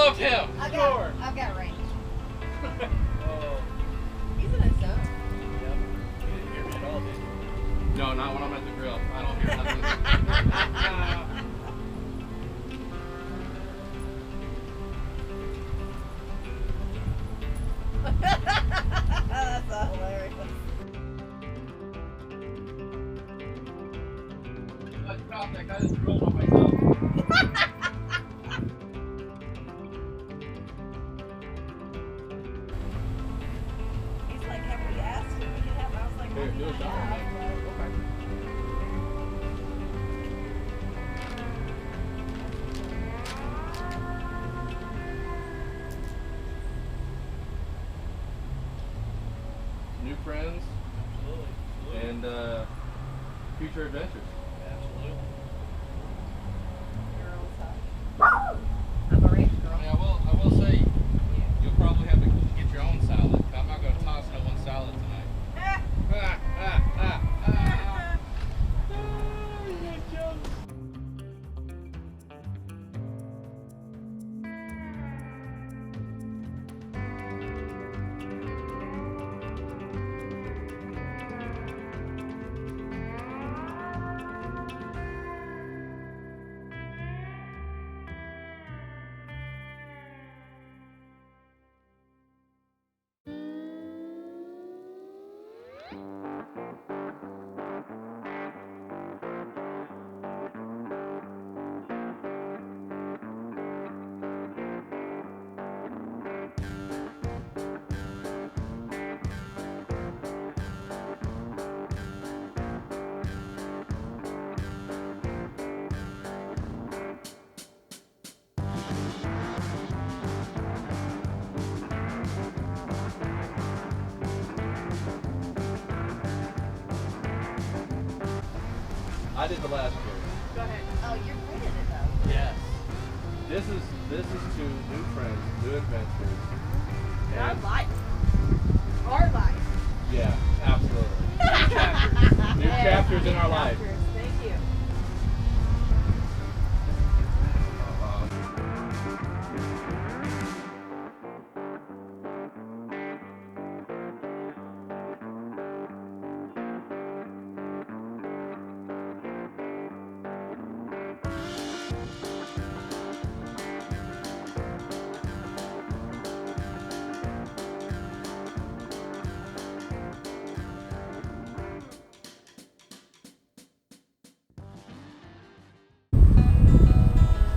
love him. I've got range. Oh. He's in his zone. Yep. You didn't hear me at all, did you? No, not when I'm at the grill. I don't hear nothing. That's hilarious. Let's drop that guy that's grilling on myself. He's like, have we asked him? I was like, Here, do a shot. yeah. Okay. New friends. Absolutely. And future adventures. Absolutely. You're on top. I'm a range girl. Yeah, well, I will say, you'll probably have to get your own salad. I'm not going to toss no one salad tonight. I did the last year. Go ahead. Oh, you're good at it though. Yes. This is to new friends, new adventures. Our And- life. Our life. Yeah, absolutely. New chapters. New chapters in our life. Thank you.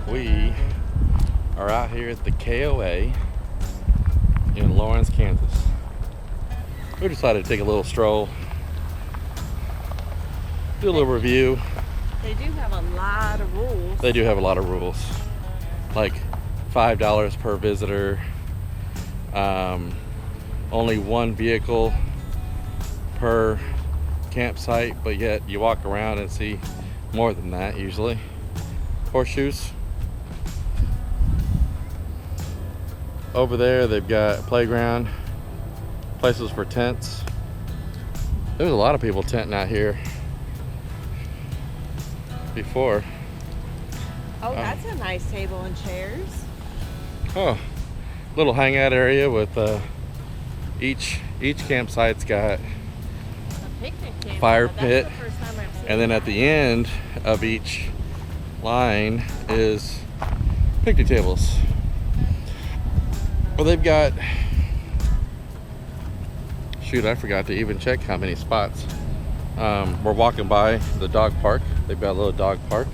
We are out here at the KOA in Lawrence, Kansas. We decided to take a little stroll, do a little review. They do have a lot of rules. They do have a lot of rules, like $5 per visitor, only one vehicle per campsite, but yet you walk around and see more than that usually. Horseshoes. Over there they've got a playground, places for tents. There's a lot of people tenting out here before. Oh, that's a nice table and chairs. Oh, little hangout area with each campsite's got A picnic table. Fire That's pit. the first time I've seen and then that. at the end of each line is picnic tables. Well, they've got, shoot, I forgot to even check how many spots. We're walking by the dog park. They've got a little dog park.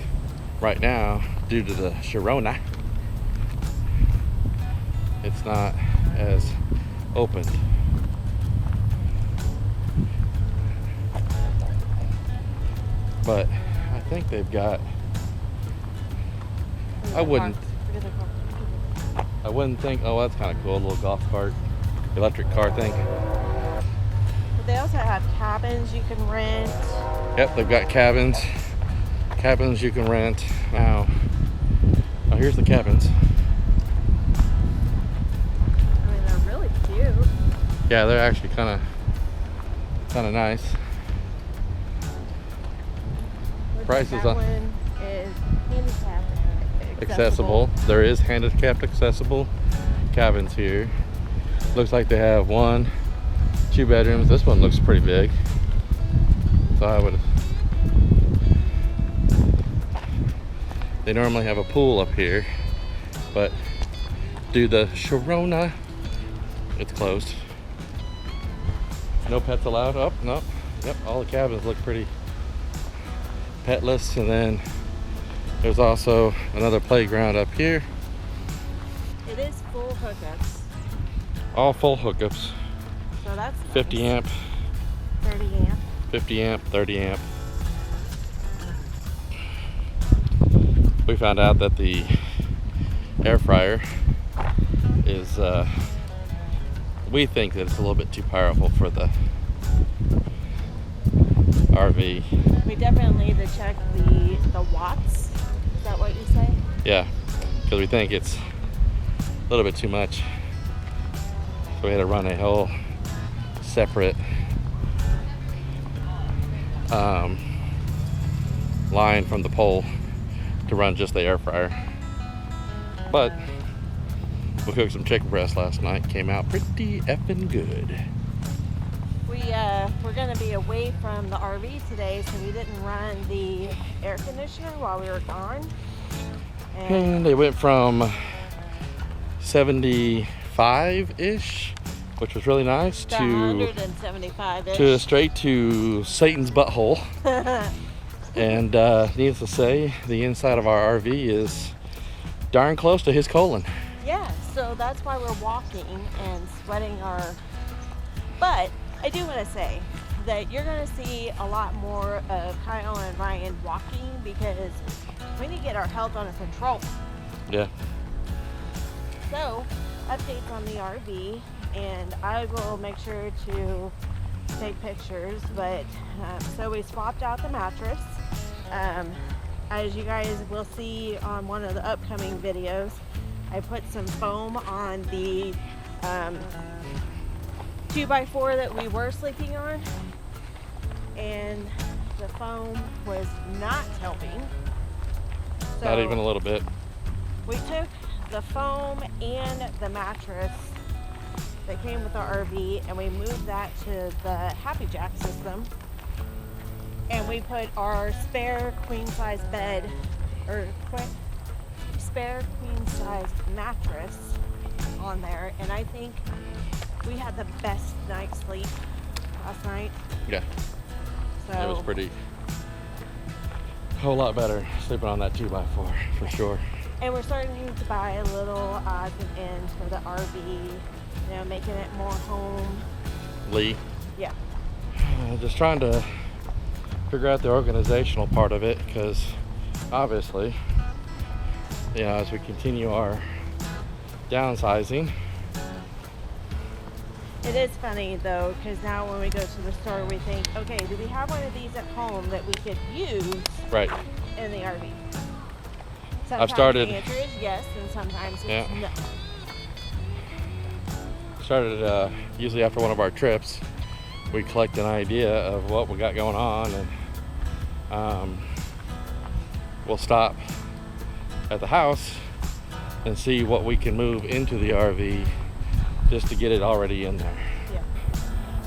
Right now, due to the Sharona, it's not as open. But I think they've got, I wouldn't think, oh, that's kind of cool, a little golf cart, electric car thing. But they also have cabins you can rent. Yep, they've got cabins you can rent. Now, oh, here's the cabins. I mean, they're really cute. Yeah, they're actually kind of nice. Looks Prices like on- that one is handicap. accessible. There is handicapped accessible cabins here. Looks like they have 1, 2 bedrooms. This one looks pretty big. So I would. They normally have a pool up here, but due to the Sharona, it's closed. No pets allowed. Oh, no. Yep, all the cabins look pretty petless. And then there's also another playground up here. It is full hookups. All full hookups. So that's 50 nice. amp, 30 amp. 50 amp, 30 amp. We found out that the air fryer is, we think that it's a little bit too powerful for the RV. We definitely need to check the watts. Is that what you say? Yeah, because we think it's a little bit too much. So we had to run a whole separate line from the pole to run just the air fryer. But we cooked some chicken breast last night. Came out pretty effing good. We're going to be away from the RV today, so we didn't run the air conditioner while we were gone. And they went from 75-ish, which was really nice, to 175-ish. to straight to Satan's butthole. And needless to say, the inside of our RV is darn close to his colon. Yeah, so that's why we're walking and sweating our... But I do want to say that you're going to see a lot more of Kyle and Ryan walking because we need to get our health under control. Yeah. So, updates on the RV, and I will make sure to take pictures, but so we swapped out the mattress. As you guys will see on one of the upcoming videos, I put some foam on the 2x4 that we were sleeping on, and the foam was not helping. So Not even a little bit. we took the foam and the mattress that came with our RV and we moved that to the Happy Jack system, and we put our spare queen size bed or spare queen size mattress on there, and I think we had the best night's sleep last night. Yeah. So It was pretty, a whole lot better sleeping on that 2x4 for sure. and we're starting to buy a little odds and ends for the RV, you know, making it more home. Lee. Yeah. Just trying to figure out the organizational part of it, because obviously, you know, as we continue our downsizing. It is funny though, because now when we go to the store, we think, okay, do we have one of these at home that we could use Right. in the RV? Sometimes I've started- the answer is yes, and sometimes it's no. Started usually after one of our trips, we collect an idea of what we got going on, and we'll stop at the house and see what we can move into the RV just to get it already in there. Yeah.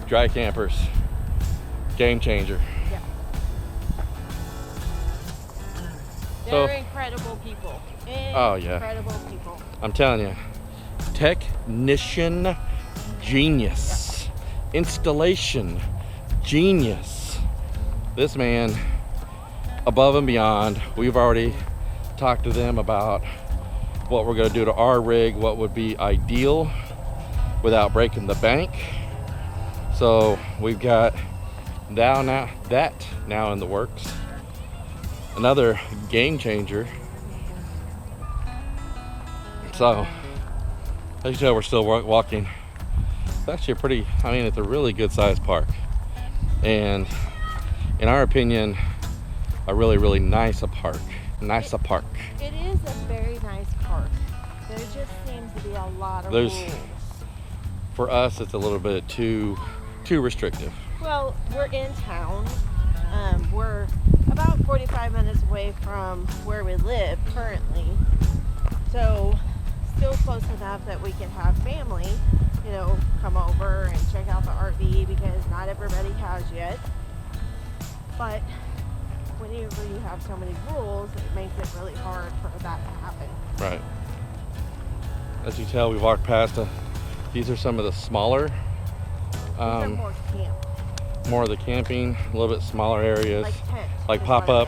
Dry campers, game changer. Yeah. So- They're incredible people. Oh, yeah. Incredible people. I'm telling you, technician genius, installation genius. This man, above and beyond. We've already talked to them about what we're going to do to our rig, what would be ideal without breaking the bank. So we've got that now in the works. Another game changer. So as you tell, we're still walking. It's actually it's a really good sized park, and in our opinion, a really, really nice park. It is a very nice park. There just seems to be a lot of rules. For us, it's a little bit too restrictive. Well, we're in town. We're about 45 minutes away from where we live currently. So still close enough that we can have family, you know, come over and check out the RV because not everybody has yet. But whenever you have so many rules, it makes it really hard for that to happen. Right. As you tell, we walked past these are some of the smaller, These are more camp. more of the camping, a little bit smaller areas, Like tents. like is what I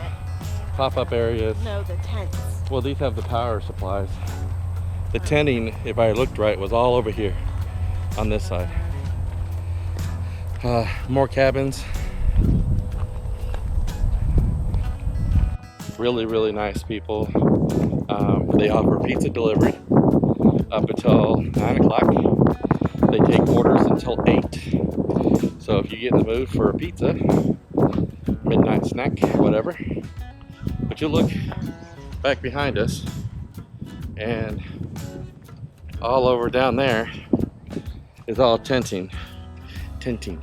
pop-up areas. meant. No, the tents. Well, these have the power supplies. The tenting, if I looked right, was all over here on this side. More cabins. Really, really nice people. They offer pizza delivery up until 9 o'clock. They take orders until 8. So if you get in the mood for a pizza, midnight snack, whatever. But you look back behind us and all over down there is all tenting. Tenting.